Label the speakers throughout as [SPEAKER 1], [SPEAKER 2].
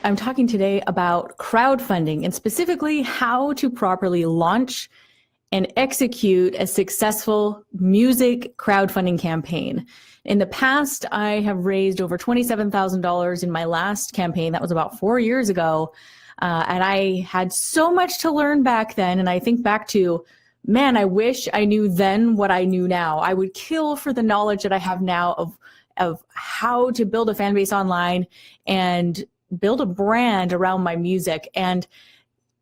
[SPEAKER 1] I'm talking today about crowdfunding and specifically how to properly launch and execute a successful music crowdfunding campaign. In the past, I have raised over $27,000 in my last campaign. That was about 4 years ago. And I had so much to learn back then. And I think back to, man, I wish I knew then what I knew now. I would kill for the knowledge that I have now of how to build a fan base online and build a brand around my music. And,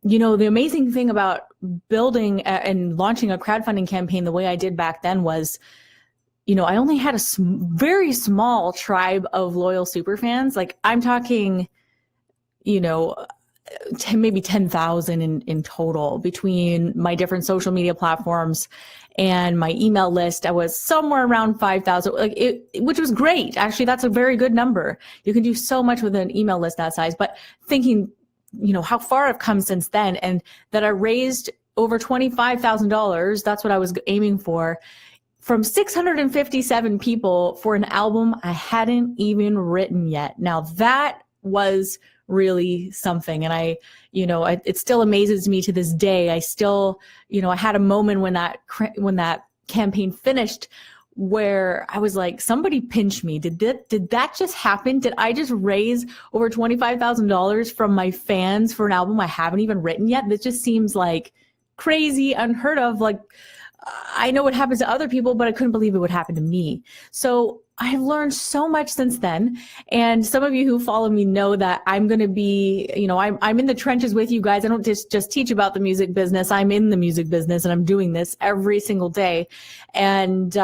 [SPEAKER 1] you know, the amazing thing about building and launching a crowdfunding campaign the way I did back then was, you know, I only had a very small tribe of loyal super fans. Like I'm talking, you know, maybe 10,000 in total between my different social media platforms and my email list. I was somewhere around 5,000, which was great. Actually, that's a very good number. You can do so much with an email list that size, but thinking, you know, how far I've come since then, and that I raised over $25,000. That's what I was aiming for, from 657 people for an album I hadn't even written yet. Now that was really something. And it still amazes me to this day. I still, you know, I had a moment when that campaign finished where I was like, somebody pinch me. Did that just happen? Did I just raise over $25,000 from my fans for an album I haven't even written yet? This just seems like crazy, unheard of. Like, I know what happens to other people, but I couldn't believe it would happen to me. So I've learned so much since then. And some of you who follow me know that I'm going to be, you know, I'm in the trenches with you guys. I don't just teach about the music business. I'm in the music business and I'm doing this every single day. And,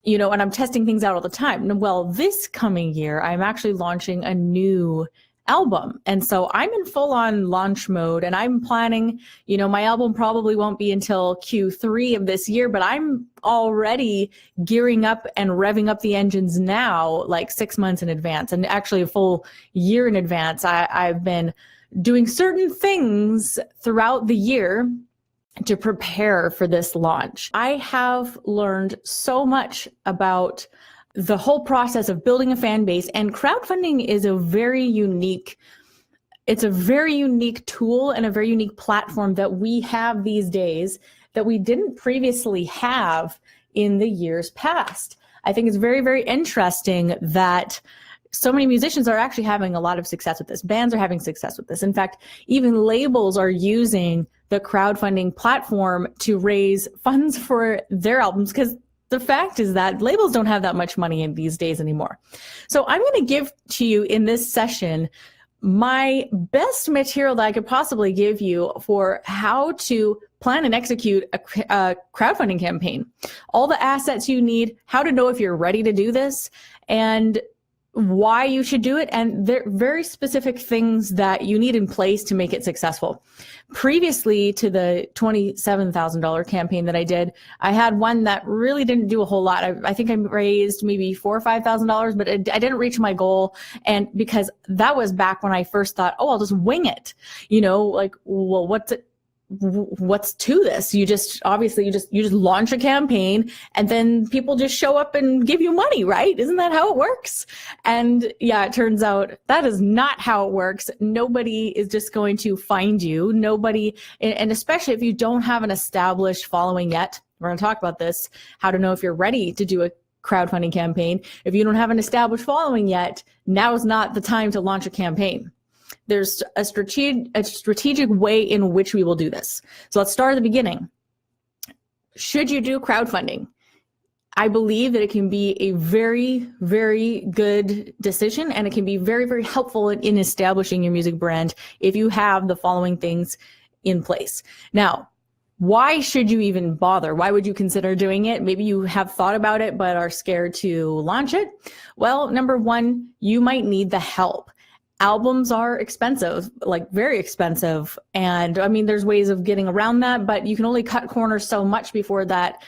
[SPEAKER 1] you know, and I'm testing things out all the time. Well, this coming year, I'm actually launching a new album. And so I'm in full on launch mode, and I'm planning, you know, my album probably won't be until Q3 of this year, but I'm already gearing up and revving up the engines now, like 6 months in advance, and actually a full year in advance. I've been doing certain things throughout the year to prepare for this launch. I have learned so much about the whole process of building a fan base, and crowdfunding is a very unique tool and a very unique platform that we have these days that we didn't previously have in the years past. I think it's very, very interesting that so many musicians are actually having a lot of success with this. Bands are having success with this. In fact, even labels are using the crowdfunding platform to raise funds for their albums, because the fact is that labels don't have that much money in these days anymore. So I'm going to give to you in this session my best material that I could possibly give you for how to plan and execute a crowdfunding campaign. All the assets you need, how to know if you're ready to do this, and why you should do it, and there are very specific things that you need in place to make it successful. Previously to the $27,000 campaign that I did, I had one that really didn't do a whole lot. I think I raised maybe $4,000 or $5,000, but I didn't reach my goal. And because that was back when I first thought, oh, I'll just wing it. You know, like, well, what's to this? You just launch a campaign and then people just show up and give you money, right? Isn't that how it works? And yeah, it turns out that is not how it works. Nobody is just going to find you. Nobody, and especially if you don't have an established following yet, we're going to talk about this, how to know if you're ready to do a crowdfunding campaign. If you don't have an established following yet, now is not the time to launch a campaign. There's a strategic way in which we will do this. So let's start at the beginning. Should you do crowdfunding? I believe that it can be a very, very good decision, and it can be very, very helpful in establishing your music brand if you have the following things in place. Now, why should you even bother? Why would you consider doing it? Maybe you have thought about it but are scared to launch it. Well, number one, you might need the help. Albums are expensive, like very expensive. And I mean, there's ways of getting around that, but you can only cut corners so much before that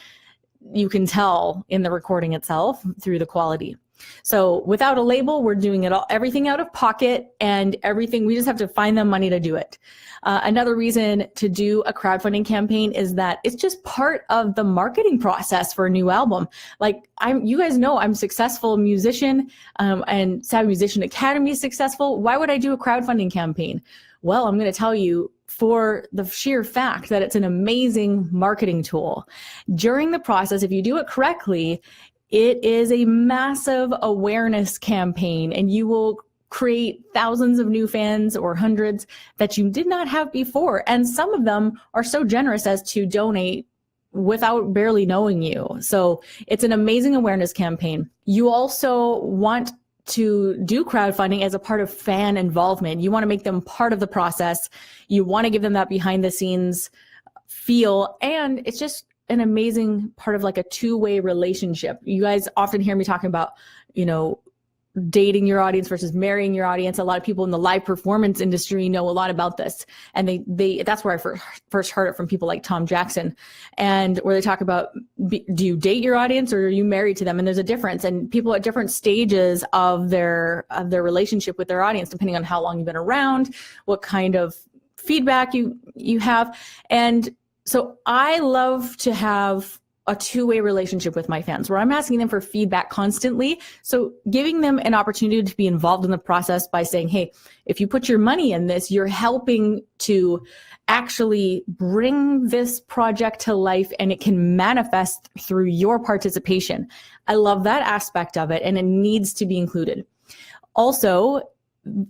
[SPEAKER 1] you can tell in the recording itself through the quality. So without a label, we're doing it all, everything out of pocket, and everything, we just have to find the money to do it. Another reason to do a crowdfunding campaign is that it's just part of the marketing process for a new album. Like you guys know I'm a successful musician, and Savvy Musician Academy is successful. Why would I do a crowdfunding campaign? Well, I'm going to tell you, for the sheer fact that it's an amazing marketing tool. During the process, if you do it correctly, it is a massive awareness campaign, and you will create thousands of new fans, or hundreds that you did not have before. And some of them are so generous as to donate without barely knowing you. So it's an amazing awareness campaign. You also want to do crowdfunding as a part of fan involvement. You want to make them part of the process. You want to give them that behind the scenes feel. And it's just an amazing part of like a two-way relationship. You guys often hear me talking about, dating your audience versus marrying your audience. A lot of people in the live performance industry know a lot about this. And they that's where I first heard it from people like Tom Jackson, and where they talk about, do you date your audience or are you married to them? And there's a difference, and people at different stages of their relationship with their audience, depending on how long you've been around, what kind of feedback you have. And so I love to have a two-way relationship with my fans where I'm asking them for feedback constantly. So giving them an opportunity to be involved in the process by saying, hey, if you put your money in this, you're helping to actually bring this project to life, and it can manifest through your participation. I love that aspect of it, and it needs to be included. Also,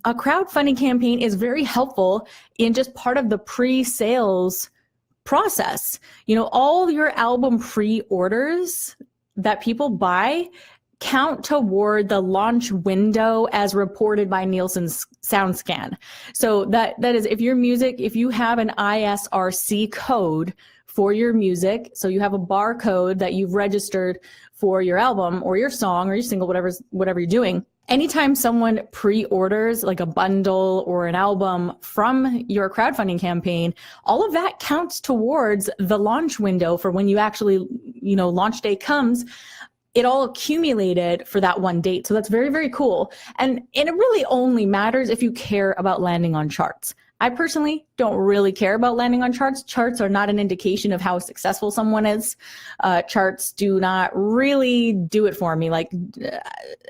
[SPEAKER 1] a crowdfunding campaign is very helpful in just part of the pre-sales process. All your album pre-orders that people buy count toward the launch window as reported by Nielsen's SoundScan. So that is, if you have an ISRC code for your music, so you have a barcode that you've registered for your album or your song or your single, whatever you're doing. Anytime someone pre-orders like a bundle or an album from your crowdfunding campaign, all of that counts towards the launch window for when you actually, launch day comes. It all accumulated for that one date. So that's very, very cool. And it really only matters if you care about landing on charts. I personally don't really care about landing on charts. Charts are not an indication of how successful someone is. Charts do not really do it for me.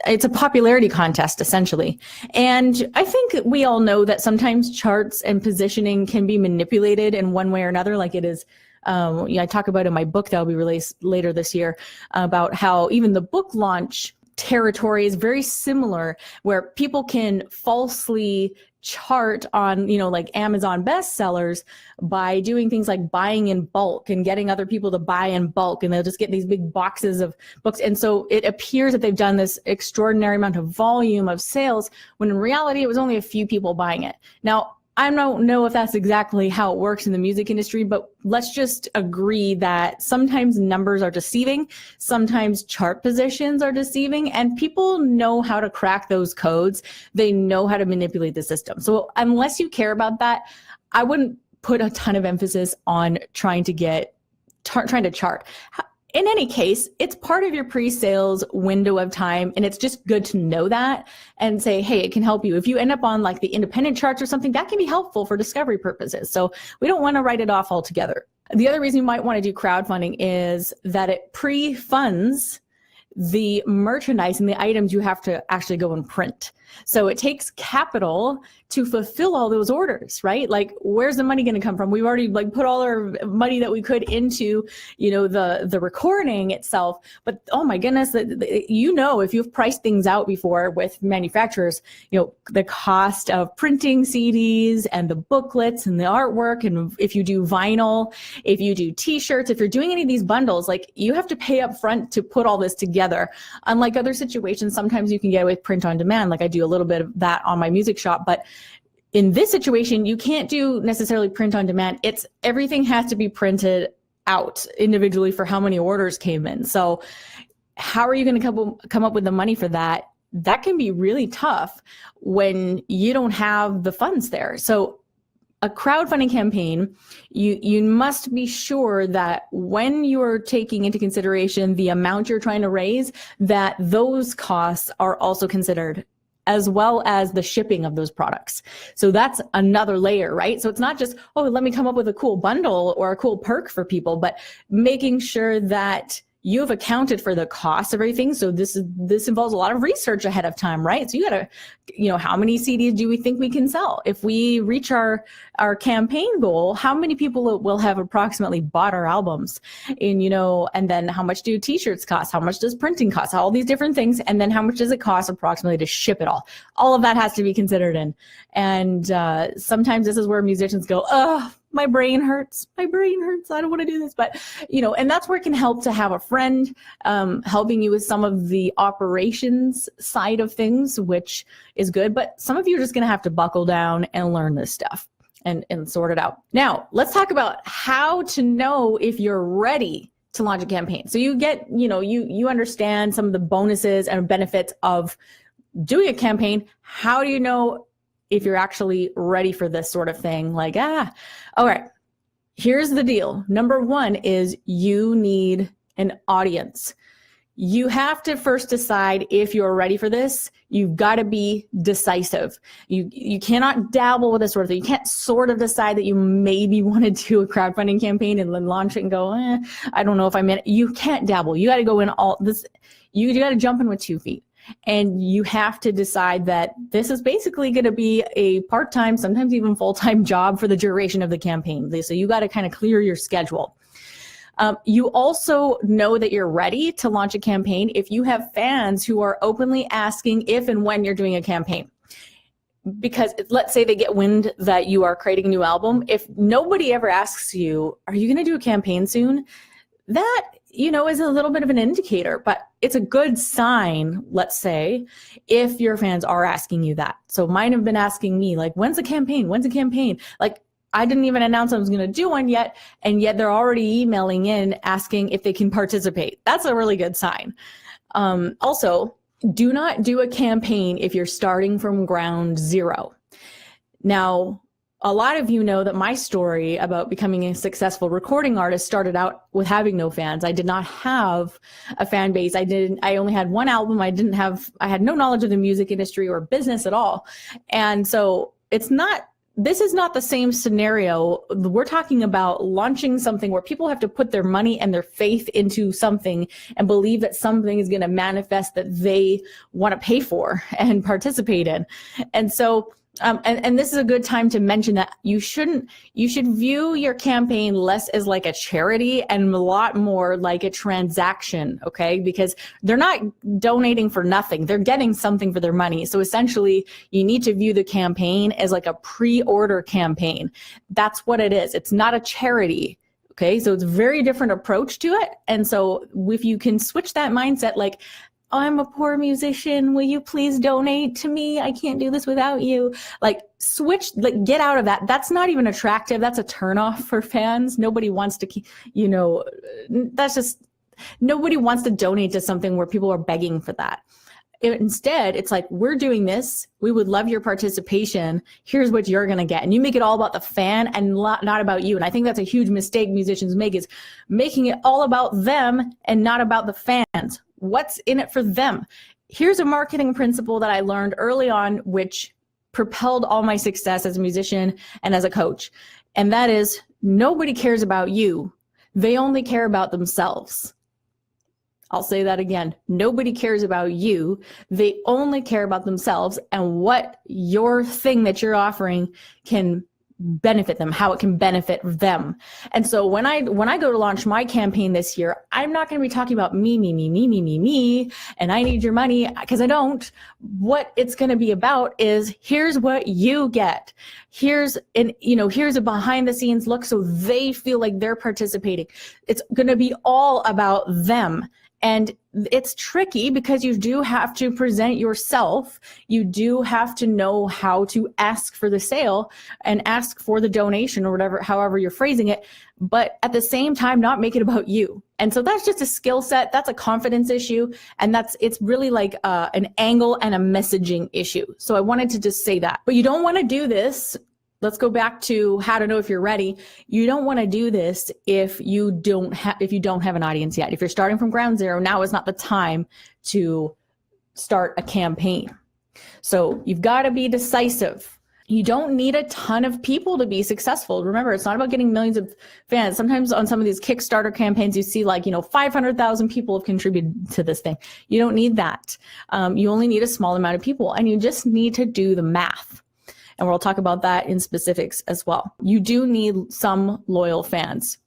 [SPEAKER 1] It's a popularity contest, essentially. And I think we all know that sometimes charts and positioning can be manipulated in one way or another, like it is. I talk about in my book that will be released later this year about how even the book launch territory is very similar, where people can falsely chart on, like Amazon bestsellers by doing things like buying in bulk and getting other people to buy in bulk, and they'll just get these big boxes of books. And so it appears that they've done this extraordinary amount of volume of sales, when in reality it was only a few people buying it. Now, I don't know if that's exactly how it works in the music industry, but let's just agree that sometimes numbers are deceiving, sometimes chart positions are deceiving, and people know how to crack those codes. They know how to manipulate the system. So unless you care about that, I wouldn't put a ton of emphasis on trying to chart. In any case, it's part of your pre-sales window of time, and it's just good to know that and say, hey, it can help you. If you end up on like the independent charts or something, that can be helpful for discovery purposes. So we don't want to write it off altogether. The other reason you might want to do crowdfunding is that it pre-funds the merchandise and the items you have to actually go and print. So it takes capital to fulfill all those orders, right? Like, where's the money going to come from? We've already put all our money that we could into, the recording itself. But oh my goodness, if you've priced things out before with manufacturers, the cost of printing CDs and the booklets and the artwork, and if you do vinyl, if you do T-shirts, if you're doing any of these bundles, you have to pay up front to put all this together. Unlike other situations, sometimes you can get away with print on demand, like I do a little bit of that on my music shop, but in this situation, you can't do necessarily print on demand. Everything has to be printed out individually for how many orders came in. So how are you going to come up with the money for that? That can be really tough when you don't have the funds there. So a crowdfunding campaign, you must be sure that when you're taking into consideration the amount you're trying to raise, that those costs are also considered, as well as the shipping of those products. So that's another layer, right? So it's not just, oh, let me come up with a cool bundle or a cool perk for people, but making sure that you have accounted for the cost of everything. So this involves a lot of research ahead of time, right? So you gotta, how many CDs do we think we can sell? If we reach our campaign goal, how many people will have approximately bought our albums? And then how much do t-shirts cost? How much does printing cost? All these different things. And then how much does it cost approximately to ship it all? All of that has to be considered in. And sometimes this is where musicians go, oh, my brain hurts. I don't want to do this. But, and that's where it can help to have a friend helping you with some of the operations side of things, which is good. But some of you are just going to have to buckle down and learn this stuff and sort it out. Now, let's talk about how to know if you're ready to launch a campaign. So you get, you understand some of the bonuses and benefits of doing a campaign. How do you know if you're actually ready for this sort of thing? All right, here's the deal. Number one is you need an audience. You have to first decide if you're ready for this. You've got to be decisive. You cannot dabble with this sort of thing. You can't sort of decide that you maybe want to do a crowdfunding campaign and then launch it and go, I don't know if I'm in it. You can't dabble. You got to go in all this. You got to jump in with 2 feet. And you have to decide that this is basically going to be a part-time, sometimes even full-time job for the duration of the campaign. So you got to kind of clear your schedule. You also know that you're ready to launch a campaign if you have fans who are openly asking if and when you're doing a campaign. Because let's say they get wind that you are creating a new album. If nobody ever asks you, are you going to do a campaign soon? That, is a little bit of an indicator, but it's a good sign, let's say, if your fans are asking you that. So mine have been asking me, when's the campaign? When's the campaign? I didn't even announce I was going to do one yet, and yet they're already emailing in asking if they can participate. That's a really good sign. Also, do not do a campaign if you're starting from ground zero. Now, a lot of you know that my story about becoming a successful recording artist started out with having no fans. I did not have a fan base. I only had one album. I had no knowledge of the music industry or business at all. And so this is not the same scenario. We're talking about launching something where people have to put their money and their faith into something and believe that something is going to manifest that they want to pay for and participate in. And so and this is a good time to mention that you should view your campaign less as like a charity and a lot more like a transaction, okay? Because they're not donating for nothing. They're getting something for their money. So essentially, you need to view the campaign as like a pre-order campaign. That's what it is. It's not a charity. Okay, so it's a very different approach to it. And so if you can switch that mindset, I'm a poor musician. Will you please donate to me? I can't do this without you. Get out of that. That's not even attractive. That's a turnoff for fans. Nobody wants to, nobody wants to donate to something where people are begging for that. Instead, it's we're doing this. We would love your participation. Here's what you're going to get. And you make it all about the fan and not about you. And I think that's a huge mistake musicians make, is making it all about them and not about the fans. What's in it for them? Here's a marketing principle that I learned early on, which propelled all my success as a musician and as a coach. And that is, nobody cares about you. They only care about themselves. I'll say that again. Nobody cares about you. They only care about themselves and what your thing that you're offering can benefit them, how it can benefit them. And so when I go to launch my campaign this year, I'm not going to be talking about me, and I need your money, because I don't. What it's going to be about is, here's what you get. Here's a behind the scenes look so they feel like they're participating. It's going to be all about them. And it's tricky because you do have to present yourself. You do have to know how to ask for the sale and ask for the donation or whatever, however you're phrasing it, but at the same time, not make it about you. And so that's just a skill set. That's a confidence issue. And it's really like an angle and a messaging issue. So I wanted to just say that. But you don't want to do this let's go back to how to know if you're ready. You don't want to do this if you don't have an audience yet. If you're starting from ground zero, now is not the time to start a campaign. So you've got to be decisive. You don't need a ton of people to be successful. Remember, it's not about getting millions of fans. Sometimes on some of these Kickstarter campaigns, you see 500,000 people have contributed to this thing. You don't need that. You only need a small amount of people, and you just need to do the math. And we'll talk about that in specifics as well. You do need some loyal fans.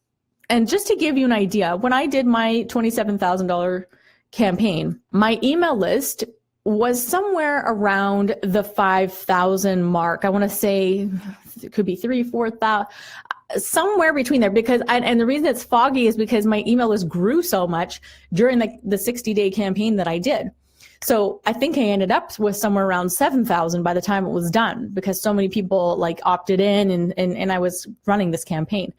[SPEAKER 1] And just to give you an idea, when I did my $27,000 campaign, my email list was somewhere around the 5,000 mark. I want to say it could be 3,000, 4,000, somewhere between there. And the reason it's foggy is because my email list grew so much during the 60-day campaign that I did. So I think I ended up with somewhere around 7,000 by the time it was done, because so many people opted in and I was running this campaign.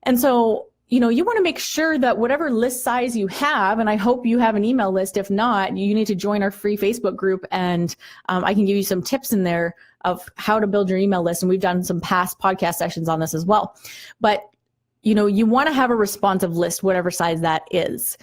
[SPEAKER 1] And so, you want to make sure that whatever list size you have, and I hope you have an email list. If not, you need to join our free Facebook group, and I can give you some tips in there of how to build your email list. And we've done some past podcast sessions on this as well. But you want to have a responsive list, whatever size that is.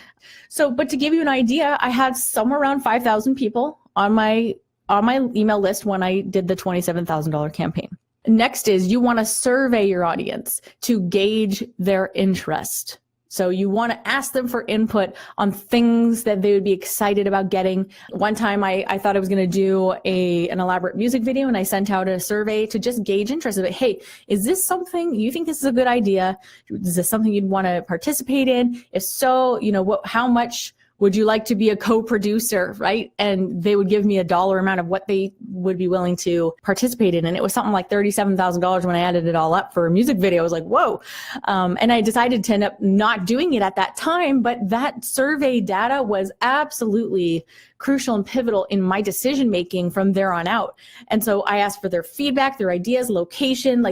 [SPEAKER 1] So, but to give you an idea, I had somewhere around 5,000 people on my email list when I did the $27,000 campaign. Next is you want to survey your audience to gauge their interest. So you want to ask them for input on things that they would be excited about getting. One time I thought I was going to do an elaborate music video, and I sent out a survey to just gauge interest of it. Hey, is this something you think this is a good idea? Is this something you'd want to participate in? If so, how much would you like to be a co-producer, right? And they would give me a dollar amount of what they would be willing to participate in. And it was something like $37,000 when I added it all up for a music video. I was like, whoa. And I decided to end up not doing it at that time, but that survey data was absolutely crucial and pivotal in my decision-making from there on out. And so I asked for their feedback, their ideas, location.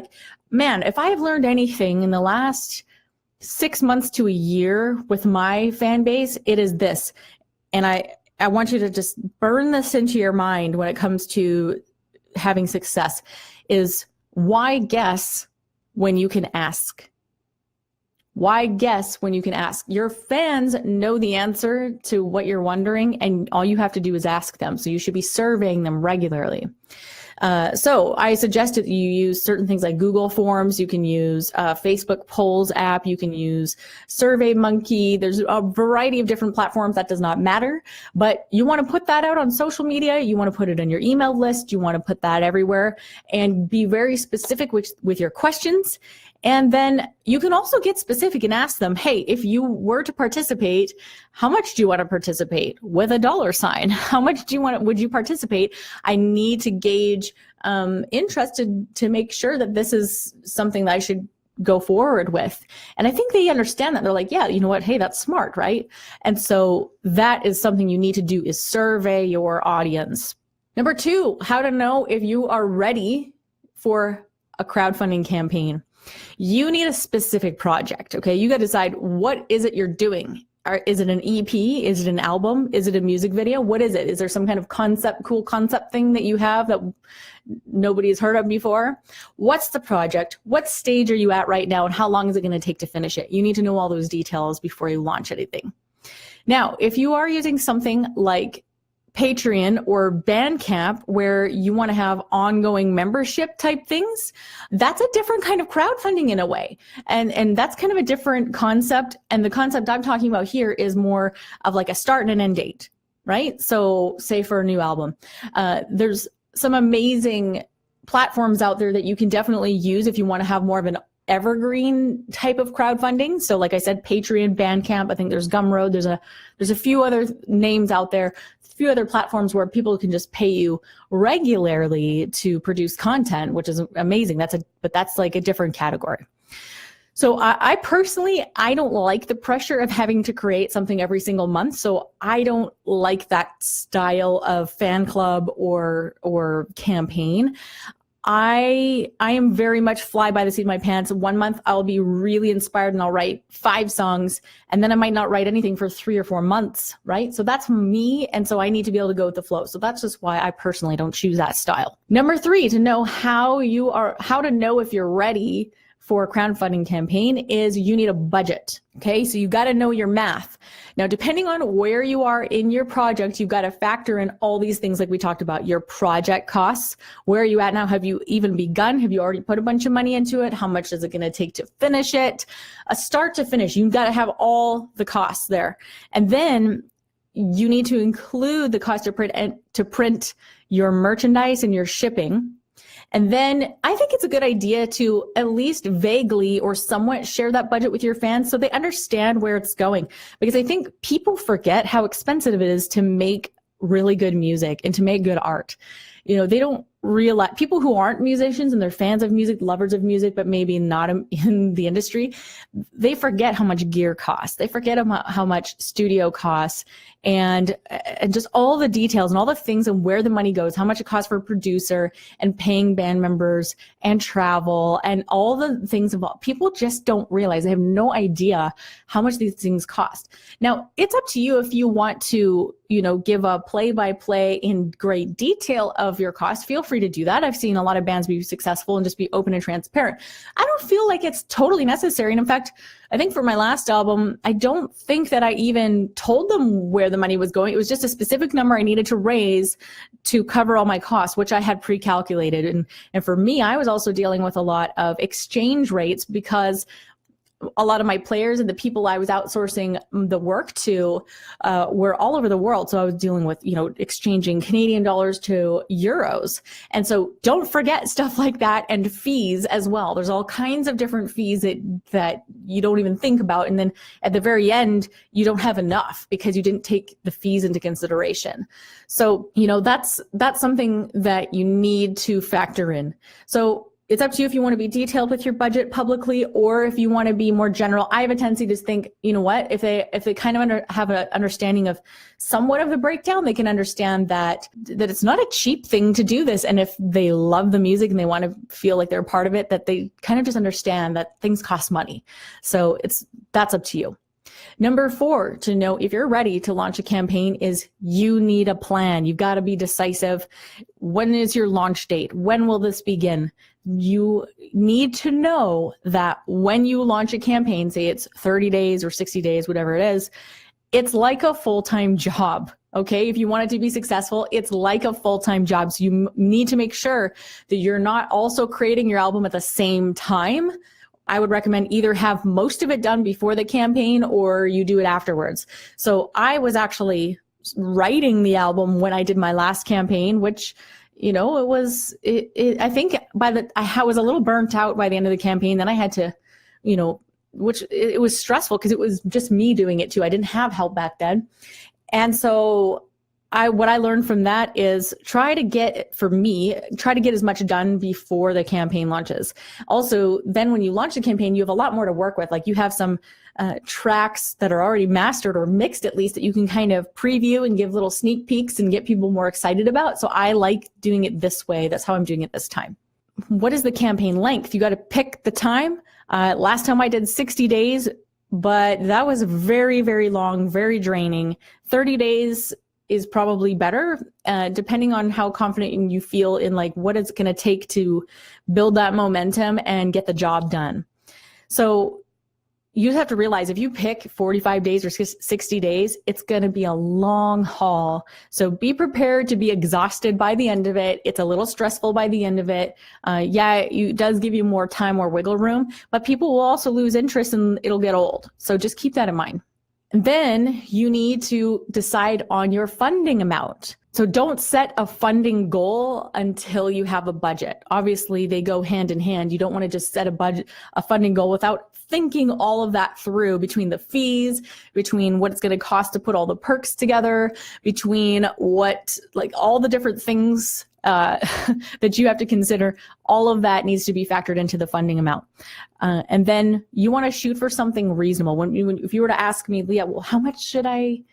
[SPEAKER 1] If I have learned anything in the last 6 months to a year with my fan base, it is this. And I want you to just burn this into your mind when it comes to having success, is why guess when you can ask? Why guess when you can ask? Your fans know the answer to what you're wondering, and all you have to do is ask them. So you should be surveying them regularly. So I suggested you use certain things like Google Forms. You can use Facebook Polls app. You can use SurveyMonkey. There's a variety of different platforms. That does not matter. But you want to put that out on social media. You want to put it on your email list. You want to put that everywhere and be very specific with your questions. And then you can also get specific and ask them, hey, if you were to participate, how much do you want to participate? With a dollar sign. How much would you participate? I need to gauge interest to make sure that this is something that I should go forward with. And I think they understand that. They're like, yeah, you know what? Hey, that's smart, right? And so that is something you need to do, is survey your audience. Number 2, how to know if you are ready for a crowdfunding campaign. You need a specific project, okay? You got to decide, what is it you're doing? Is it an EP? Is it an album? Is it a music video? What is it? Is there some kind of cool concept thing that you have that nobody has heard of before? What's the project? What stage are you at right now? And how long is it going to take to finish it? You need to know all those details before you launch anything. Now, if you are using something like Patreon or Bandcamp, where you want to have ongoing membership type things, that's a different kind of crowdfunding in a way. And that's kind of a different concept. And the concept I'm talking about here is more of like a start and an end date, right? So say for a new album, there's some amazing platforms out there that you can definitely use if you want to have more of an evergreen type of crowdfunding. So like I said, Patreon, Bandcamp, I think there's Gumroad, there's a few other names out there, a few other platforms where people can just pay you regularly to produce content, which is amazing. But that's like a different category. So I personally, I don't like the pressure of having to create something every single month. So I don't like that style of fan club or campaign. I am very much fly by the seat of my pants. 1 month I'll be really inspired and I'll write 5 songs, and then I might not write anything for 3 or 4 months, right? So that's me, and so I need to be able to go with the flow. So that's just why I personally don't choose that style. Number 3, to know how to know if you're ready for a crowdfunding campaign is you need a budget. Okay, so you got to know your math. Now, depending on where you are in your project, you've got to factor in all these things like we talked about, your project costs. Where are you at now? Have you even begun? Have you already put a bunch of money into it? How much is it going to take to finish it? A start to finish, you've got to have all the costs there. And then you need to include the cost to print your merchandise and your shipping. And then I think it's a good idea to at least vaguely or somewhat share that budget with your fans so they understand where it's going. Because I think people forget how expensive it is to make really good music and to make good art. You know, they don't realize, people who aren't musicians and they're fans of music, lovers of music, but maybe not in the industry, they forget how much gear costs. They forget how much studio costs and just all the details and all the things and where the money goes, how much it costs for a producer and paying band members and travel and all the things involved. People just don't realize, they have no idea how much these things cost. Now, it's up to you if you want to, you know, give a play-by-play in great detail of your costs. Feel free to do that. I've seen a lot of bands be successful and just be open and transparent. I don't feel like it's totally necessary. And in fact, I think for my last album, I don't think that I even told them where the money was going. It was just a specific number I needed to raise to cover all my costs, which I had pre-calculated. And for me, I was also dealing with a lot of exchange rates because a lot of my players and the people I was outsourcing the work to were all over the world. So I was dealing with, you know, exchanging Canadian dollars to euros. And so don't forget stuff like that, and fees as well. There's all kinds of different fees that you don't even think about. And then at the very end, you don't have enough because you didn't take the fees into consideration. So, you know, that's something that you need to factor in. So it's up to you if you want to be detailed with your budget publicly or if you want to be more general. I have a tendency to think, you know what, if they kind of have an understanding of somewhat of the breakdown, they can understand that it's not a cheap thing to do this. And if they love the music and they want to feel like they're a part of it, that they kind of just understand that things cost money. So that's up to you. Number 4, to know if you're ready to launch a campaign is you need a plan. You've got to be decisive. When is your launch date? When will this begin? You need to know that when you launch a campaign, say it's 30 days or 60 days, whatever it is, it's like a full-time job. Okay, if you want it to be successful, it's like a full-time job. So you need to make sure that you're not also creating your album at the same time. I would recommend either have most of it done before the campaign or you do it afterwards. So I was actually writing the album when I did my last campaign, which, you know, I think I was a little burnt out by the end of the campaign. Then I had to, you know, which it was stressful because it was just me doing it too. I didn't have help back then. And so what I learned from that is try to get as much done before the campaign launches. Also, then when you launch the campaign, you have a lot more to work with. Like you have some tracks that are already mastered or mixed at least that you can kind of preview and give little sneak peeks and get people more excited about. So I like doing it this way. That's how I'm doing it this time. What is the campaign length? You got to pick the time. Last time I did 60 days, but that was very, very long, very draining. 30 days is probably better, depending on how confident you feel in like what it's going to take to build that momentum and get the job done. So you just have to realize if you pick 45 days or 60 days, it's going to be a long haul. So be prepared to be exhausted by the end of it. It's a little stressful by the end of it. It does give you more time, more wiggle room, but people will also lose interest and it'll get old. So just keep that in mind. And then you need to decide on your funding amount. So don't set a funding goal until you have a budget. Obviously, they go hand in hand. You don't want to just set a funding goal without thinking all of that through, between the fees, between what it's going to cost to put all the perks together, between all the different things that you have to consider. All of that needs to be factored into the funding amount. And then you want to shoot for something reasonable. If you were to ask me, Leah, well, how much should I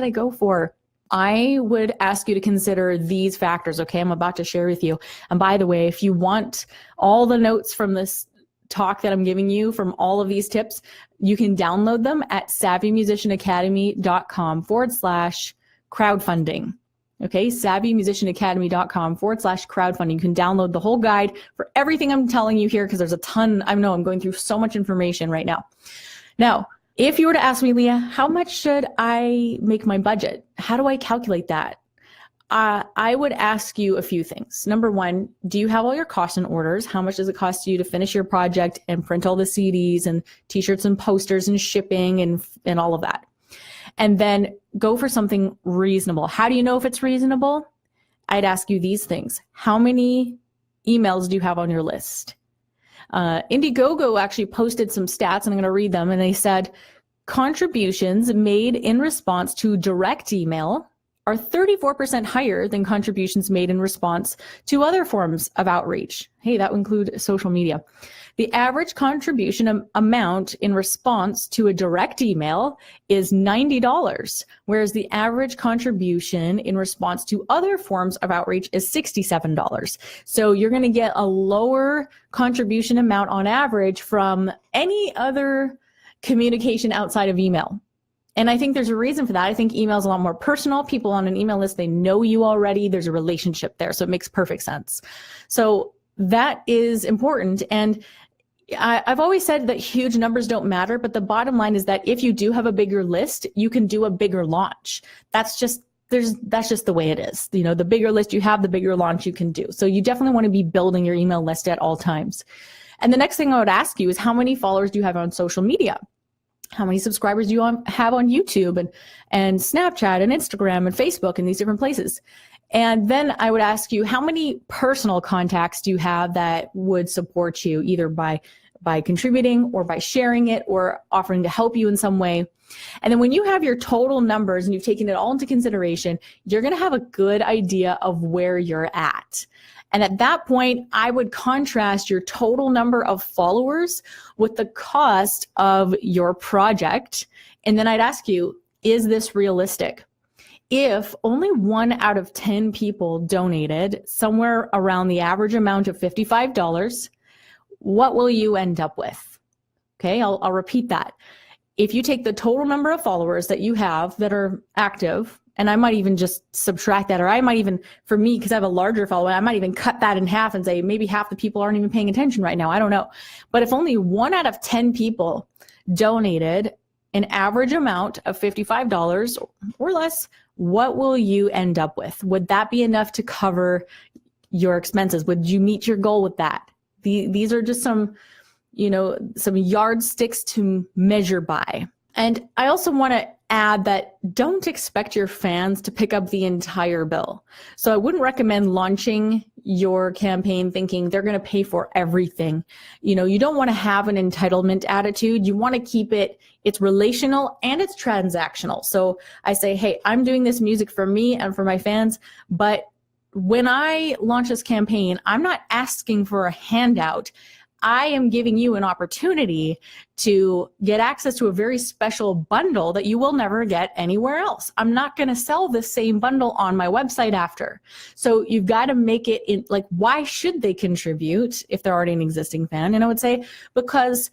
[SPEAKER 1] go for? I would ask you to consider these factors, okay? I'm about to share with you. And by the way, if you want all the notes from this talk that I'm giving you from all of these tips, you can download them at savvymusicianacademy.com/crowdfunding. Okay, savvymusicianacademy.com/crowdfunding. You can download the whole guide for everything I'm telling you here, because there's a ton. I know I'm going through so much information right now. Now, if you were to ask me, Leah, how much should I make my budget? How do I calculate that? I would ask you a few things. Number one, do you have all your costs and orders? How much does it cost you to finish your project and print all the CDs and t-shirts and posters and shipping and all of that? And then go for something reasonable. How do you know if it's reasonable? I'd ask you these things. How many emails do you have on your list? Indiegogo actually posted some stats, and I'm going to read them. And they said contributions made in response to direct email are 34% higher than contributions made in response to other forms of outreach. Hey, that would include social media. The average contribution amount in response to a direct email is $90, whereas the average contribution in response to other forms of outreach is $67. So you're going to get a lower contribution amount on average from any other communication outside of email. And I think there's a reason for that. I think email is a lot more personal. People on an email list, they know you already. There's a relationship there. So it makes perfect sense. So that is important. And I've always said that huge numbers don't matter, but the bottom line is that if you do have a bigger list, you can do a bigger launch. That's just the way it is. You know, the bigger list you have, the bigger launch you can do. So you definitely want to be building your email list at all times. And the next thing I would ask you is, how many followers do you have on social media? How many subscribers do you have on YouTube and Snapchat and Instagram and Facebook and these different places? And then I would ask you, how many personal contacts do you have that would support you, either by contributing or by sharing it or offering to help you in some way? And then when you have your total numbers and you've taken it all into consideration, you're going to have a good idea of where you're at. And at that point, I would contrast your total number of followers with the cost of your project. And then I'd ask you, is this realistic? If only 1 out of 10 people donated somewhere around the average amount of $55, what will you end up with? Okay, I'll repeat that. If you take the total number of followers that you have that are active, and I might even just subtract that, or I might even, for me, because I have a larger following, I might even cut that in half and say maybe half the people aren't even paying attention right now. I don't know. But if only 1 out of 10 people donated an average amount of $55 or less, what will you end up with? Would that be enough to cover your expenses? Would you meet your goal with that? These are just some yardsticks to measure by. And I also want to add that don't expect your fans to pick up the entire bill. So I wouldn't recommend launching your campaign thinking they're going to pay for everything. You know, you don't want to have an entitlement attitude. You want to keep it's relational and it's transactional. So I say, hey, I'm doing this music for me and for my fans, but when I launch this campaign, I'm not asking for a handout. I am giving you an opportunity to get access to a very special bundle that you will never get anywhere else. I'm not going to sell the same bundle on my website after. So you've got to make it in, like, why should they contribute if they're already an existing fan? And I would say, because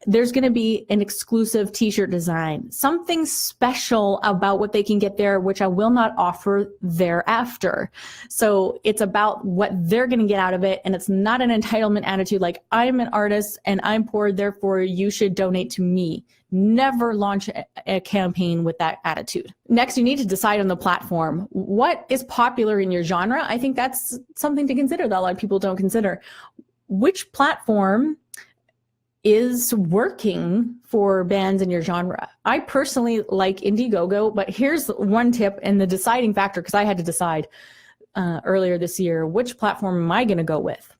[SPEAKER 1] there's going to be an exclusive t-shirt design, something special about what they can get there, which I will not offer thereafter. So it's about what they're going to get out of it. And it's not an entitlement attitude like, I'm an artist and I'm poor, therefore you should donate to me. Never launch a campaign with that attitude. Next, you need to decide on the platform. What is popular in your genre? I think that's something to consider that a lot of people don't consider. Which platform is working for bands in your genre? I personally like Indiegogo, but here's one tip and the deciding factor, because I had to decide earlier this year, which platform am I going to go with?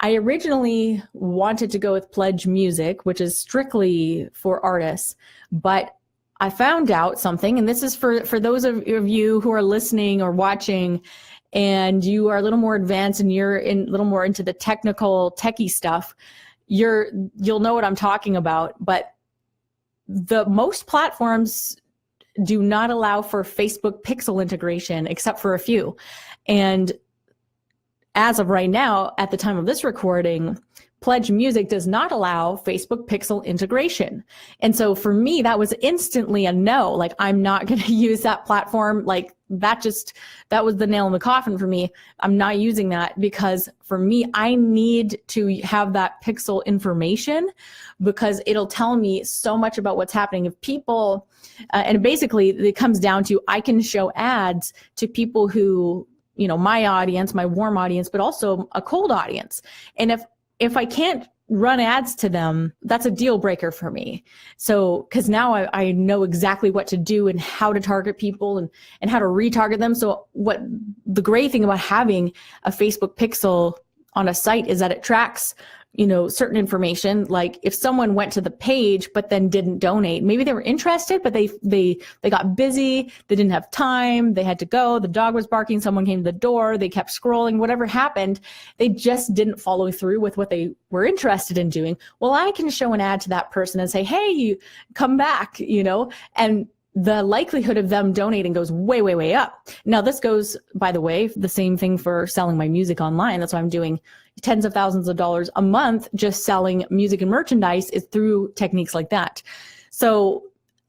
[SPEAKER 1] I originally wanted to go with Pledge Music, which is strictly for artists, but I found out something, and this is for those of you who are listening or watching, and you are a little more advanced and you're a little more into the techie stuff. You'll know what I'm talking about, but the most platforms do not allow for Facebook pixel integration, except for a few. And as of right now, at the time of this recording, Pledge Music does not allow Facebook pixel integration. And so for me, that was instantly a no. Like, I'm not going to use that platform. Like, that was the nail in the coffin for me. I'm not using that, because for me, I need to have that pixel information, because it'll tell me so much about what's happening. If people, and basically it comes down to, I can show ads to people who, my audience, my warm audience, but also a cold audience. And if I can't run ads to them, that's a deal breaker for me. So, because now I know exactly what to do and how to target people and how to retarget them. So what the great thing about having a Facebook pixel on a site is that it tracks, certain information. Like, if someone went to the page but then didn't donate, maybe they were interested, but they got busy, they didn't have time, they had to go, the dog was barking, someone came to the door, they kept scrolling, whatever happened, they just didn't follow through with what they were interested in doing. Well, I can show an ad to that person and say, hey, you come back, and the likelihood of them donating goes way, way, way up. Now, this goes, by the way, the same thing for selling my music online. That's why I'm doing tens of thousands of dollars a month just selling music and merchandise, is through techniques like that. So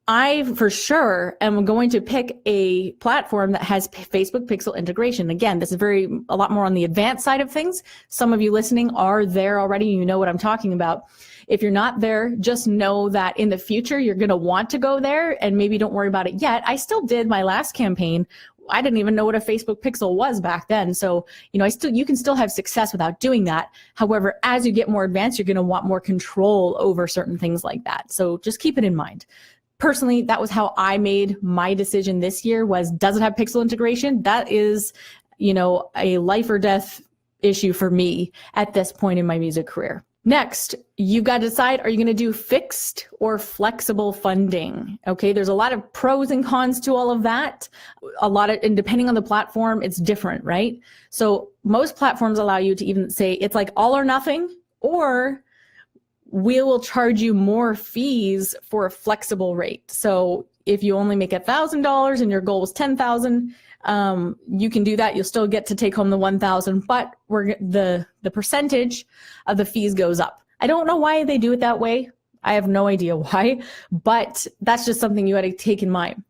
[SPEAKER 1] I, for sure, am going to pick a platform that has Facebook pixel integration. Again, this is a lot more on the advanced side of things. Some of you listening are there already. You know what I'm talking about. If you're not there, just know that in the future, you're going to want to go there, and maybe don't worry about it yet. I still did my last campaign. I didn't even know what a Facebook pixel was back then. So, you can still have success without doing that. However, as you get more advanced, you're going to want more control over certain things like that. So just keep it in mind. Personally, that was how I made my decision this year, was, does it have pixel integration? That is, a life or death issue for me at this point in my music career. Next, you've got to decide, are you going to do fixed or flexible funding? Okay, there's a lot of pros and cons to all of that. And depending on the platform, it's different, right? So most platforms allow you to even say it's like all or nothing, or we will charge you more fees for a flexible rate. So if you only make $1,000 and your goal was $10,000, you can do that. You'll still get to take home the $1,000, but the percentage of the fees goes up. I don't know why they do it that way. I have no idea why, but that's just something you got to take in mind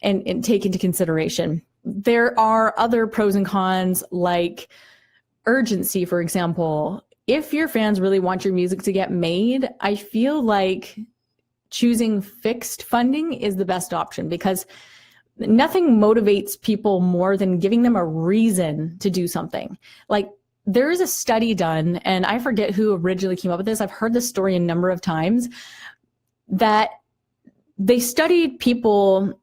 [SPEAKER 1] and take into consideration. There are other pros and cons, like urgency, for example. If your fans really want your music to get made, I feel like choosing fixed funding is the best option, because nothing motivates people more than giving them a reason to do something. Like, there is a study done, and I forget who originally came up with this. I've heard this story a number of times, that they studied people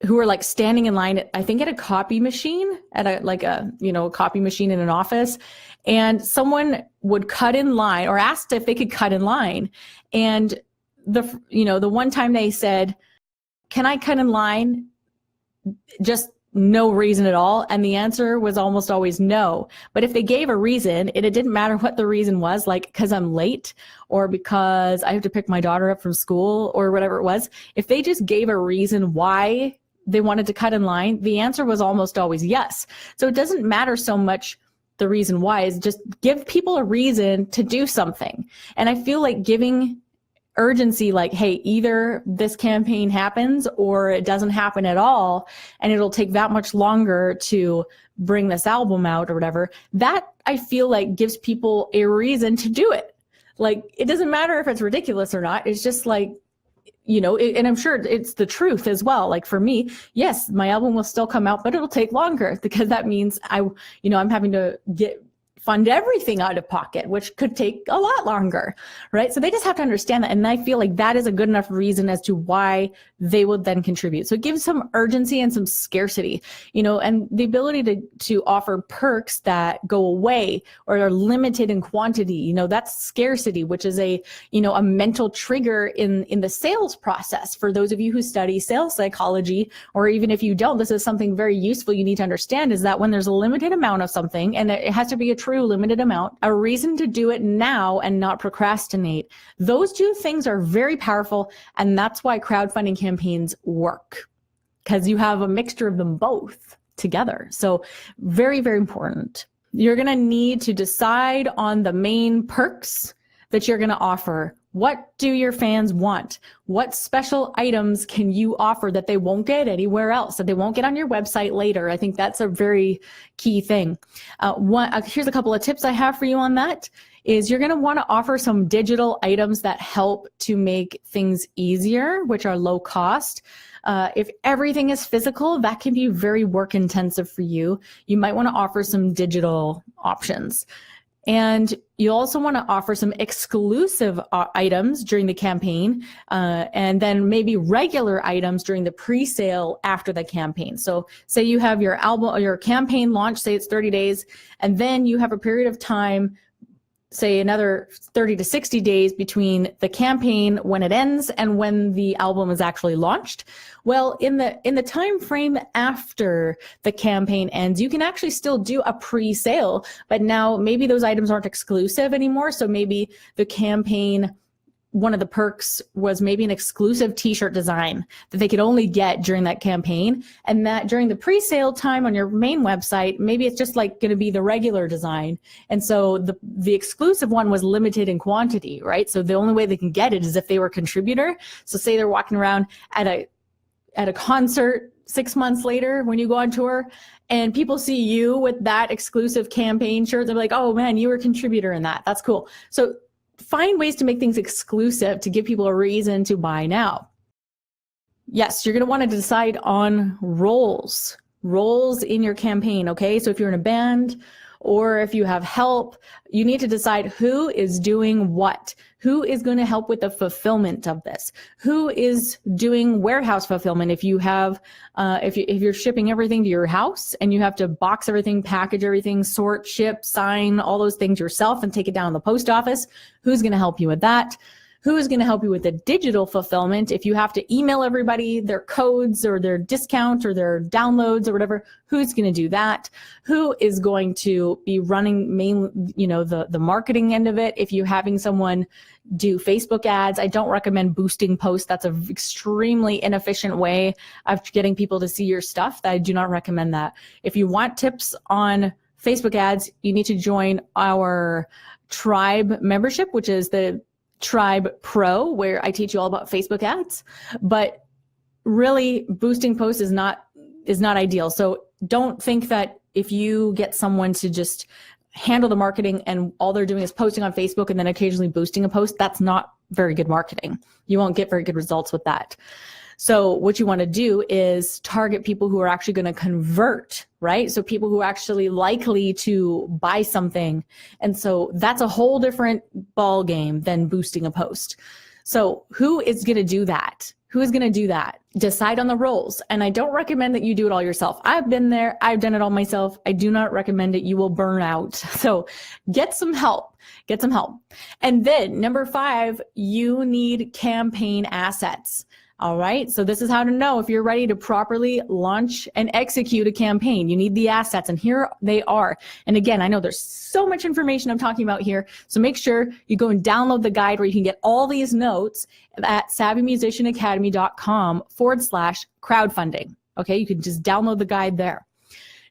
[SPEAKER 1] who were like standing in line, I think at a copy machine, at a copy machine in an office, and someone would cut in line, or asked if they could cut in line. And the one time they said, can I cut in line? Just no reason at all. And the answer was almost always no. But if they gave a reason, it didn't matter what the reason was, like because I'm late, or because I have to pick my daughter up from school, or whatever it was. If they just gave a reason why they wanted to cut in line, the answer was almost always yes. So it doesn't matter so much the reason why, is just give people a reason to do something. And I feel like giving urgency, like, hey, either this campaign happens or it doesn't happen at all, and it'll take that much longer to bring this album out or whatever, that I feel like gives people a reason to do it. Like, it doesn't matter if it's ridiculous or not. It's just like, and I'm sure it's the truth as well. Like, for me, yes, my album will still come out, but it'll take longer, because that means I'm having to fund everything out of pocket, which could take a lot longer, right? So they just have to understand that. And I feel like that is a good enough reason as to why they would then contribute. So it gives some urgency and some scarcity, and the ability to offer perks that go away or are limited in quantity. That's scarcity, which is a mental trigger in the sales process. For those of you who study sales psychology, or even if you don't, this is something very useful you need to understand, is that when there's a limited amount of something, and it has to be a true limited amount, a reason to do it now and not procrastinate. Those two things are very powerful, and that's why crowdfunding campaigns work. because you have a mixture of them both together. So very, very important. You're going to need to decide on the main perks that you're going to offer. What do your fans want? What special items can you offer that they won't get anywhere else, that they won't get on your website later? I think that's a very key thing. Here's a couple of tips I have for you on that. Is you're going to want to offer some digital items that help to make things easier, which are low cost. If everything is physical, that can be very work intensive for you. You might want to offer some digital options. And you also want to offer some exclusive items during the campaign, and then maybe regular items during the pre-sale after the campaign. So say you have your album or your campaign launch, say it's 30 days, and then you have a period of time, say another 30 to 60 days between the campaign when it ends and when the album is actually launched. Well, in the time frame after the campaign ends, you can actually still do a pre-sale, but now maybe those items aren't exclusive anymore. So maybe the campaign, one of the perks was maybe an exclusive t-shirt design that they could only get during that campaign. And that during the pre-sale time on your main website, maybe it's just like going to be the regular design. And so the exclusive one was limited in quantity, right? So the only way they can get it is if they were a contributor. So say they're walking around at a concert 6 months later when you go on tour and people see you with that exclusive campaign shirt, they're like, oh man, you were a contributor in that. That's cool. So find ways to make things exclusive to give people a reason to buy now. Yes, you're going to want to decide on roles in your campaign. Okay. So if you're in a band or if you have help, you need to decide who is doing what, who is going to help with the fulfillment of this, who is doing warehouse fulfillment. If you have, if you're shipping everything to your house and you have to box everything, package everything, sort, ship, sign, all those things yourself and take it down to the post office, who's going to help you with that? Who is going to help you with the digital fulfillment? If you have to email everybody their codes or their discount or their downloads or whatever, who's going to do that? Who is going to be running the marketing end of it? If you're having someone do Facebook ads, I don't recommend boosting posts. That's an extremely inefficient way of getting people to see your stuff. I do not recommend that. If you want tips on Facebook ads, you need to join our Tribe membership, which is the Tribe Pro, where I teach you all about Facebook ads. But really, boosting posts is not ideal. So don't think that if you get someone to just handle the marketing and all they're doing is posting on Facebook and then occasionally boosting a post, that's not very good marketing. You won't get very good results with that. So what you want to do is target people who are actually going to convert, right? So people who are actually likely to buy something. And so that's a whole different ball game than boosting a post. So who is going to do that? Who is going to do that? Decide on the roles. And I don't recommend that you do it all yourself. I've been there. I've done it all myself. I do not recommend it. You will burn out. So get some help. Get some help. And then number 5, you need campaign assets. All right. So this is how to know if you're ready to properly launch and execute a campaign. You need the assets, and here they are. And again, I know there's so much information I'm talking about here. So make sure you go and download the guide where you can get all these notes at savvymusicianacademy.com/crowdfunding. Okay. You can just download the guide there.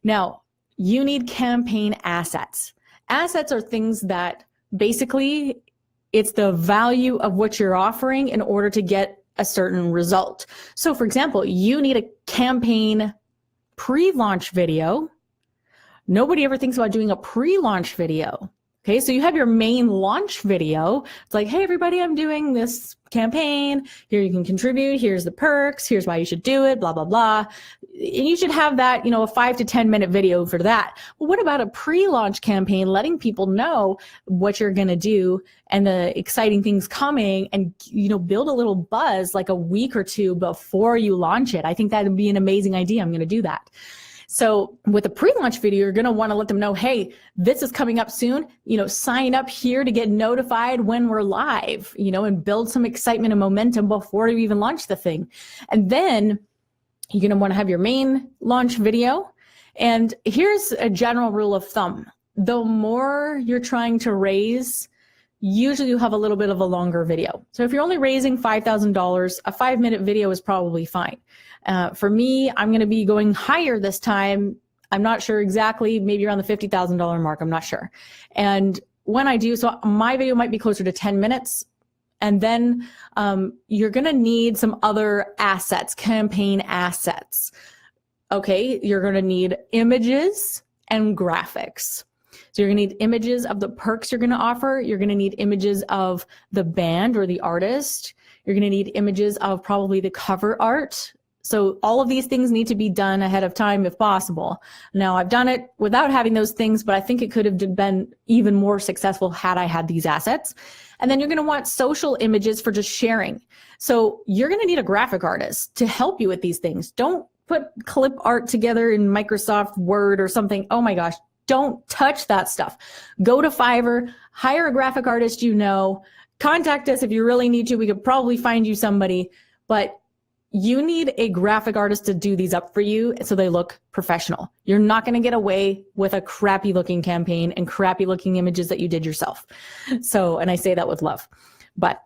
[SPEAKER 1] Now, you need campaign assets. Assets are things that basically it's the value of what you're offering in order to get a certain result. So for example, you need a campaign pre-launch video. Nobody ever thinks about doing a pre-launch video. Okay, so you have your main launch video. It's like, hey, everybody, I'm doing this campaign. Here you can contribute. Here's the perks. Here's why you should do it, blah, blah, blah. And you should have that, a 5 to 10 minute video for that. Well, what about a pre-launch campaign, letting people know what you're going to do and the exciting things coming and, build a little buzz like a week or 2 before you launch it? I think that would be an amazing idea. I'm going to do that. So with a pre-launch video, you're going to want to let them know, hey, this is coming up soon. Sign up here to get notified when we're live, and build some excitement and momentum before you even launch the thing. And then you're going to want to have your main launch video. And here's a general rule of thumb. The more you're trying to raise usually you have a little bit of a longer video. So if you're only raising $5,000, a 5-minute video is probably fine. For me, I'm going to be going higher this time. I'm not sure exactly, maybe around the $50,000 mark. I'm not sure. And when I do, so my video might be closer to 10 minutes. And then you're going to need some other assets, campaign assets. Okay, you're going to need images and graphics. So you're going to need images of the perks you're going to offer. You're going to need images of the band or the artist. You're going to need images of probably the cover art. So all of these things need to be done ahead of time if possible. Now, I've done it without having those things, but I think it could have been even more successful had I had these assets. And then you're going to want social images for just sharing. So you're going to need a graphic artist to help you with these things. Don't put clip art together in Microsoft Word or something. Oh my gosh, don't touch that stuff. Go to Fiverr, hire a graphic artist you know, contact us if you really need to. We could probably find you somebody, but you need a graphic artist to do these up for you so they look professional. You're not going to get away with a crappy looking campaign and crappy looking images that you did yourself. So, and I say that with love, but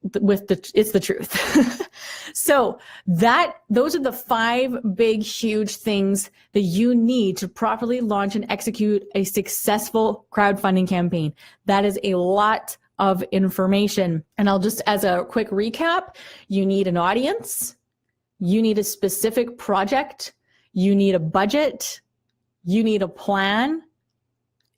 [SPEAKER 1] it's the truth. So those are the 5 big, huge things that you need to properly launch and execute a successful crowdfunding campaign. That is a lot of information. And I'll just, as a quick recap, you need an audience, you need a specific project, you need a budget, you need a plan,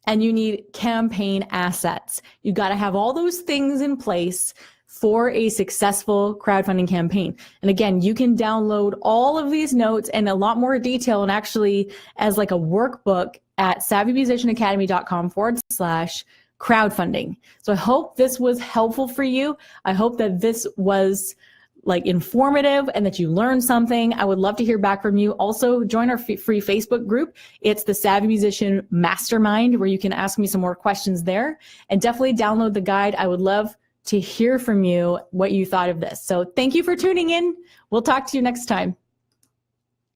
[SPEAKER 1] and you need campaign assets. You got to have all those things in place for a successful crowdfunding campaign. And again, you can download all of these notes and a lot more detail, and actually as like a workbook at savvymusicianacademy.com/crowdfunding. So I hope this was helpful for you. I hope that this was like informative and that you learned something. I would love to hear back from you. Also, join our free Facebook group. It's the Savvy Musician Mastermind, where you can ask me some more questions there. And definitely download the guide. I would love to hear from you what you thought of this. So thank you for tuning in. We'll talk to you next time.